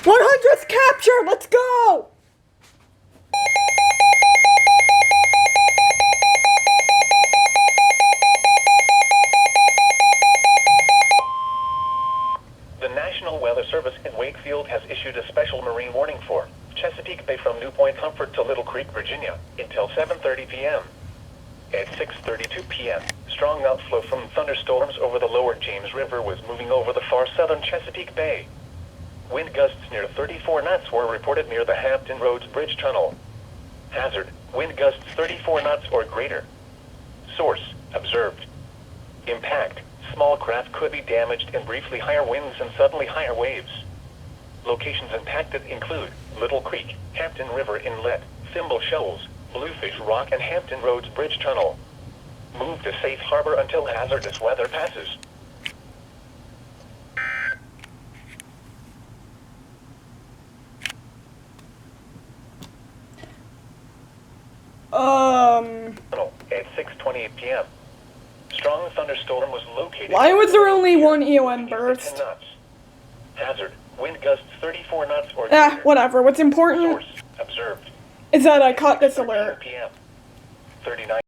100th capture! Let's go! The National Weather Service in Wakefield has issued a special marine warning for Chesapeake Bay from New Point Comfort to Little Creek, Virginia, until 7:30 p.m. At 6:32 p.m., strong outflow from thunderstorms over the lower James River was moving over the far southern Chesapeake Bay. Wind gusts near 34 knots were reported near the Hampton Roads Bridge Tunnel. Hazard, wind gusts 34 knots or greater. Source, observed. Impact, small craft could be damaged in briefly higher winds and suddenly higher waves. Locations impacted include Little Creek, Hampton River Inlet, Thimble Shoals, Bluefish Rock and Hampton Roads Bridge Tunnel. Move to safe harbor until hazardous weather passes. At 6:28 p.m. Strong thunderstorm was located. Why was there only one EON burst? Knots. Hazard, wind gusts 34 knots or greater. Whatever. What's important Source, observed. is that I caught this alert. PM. 39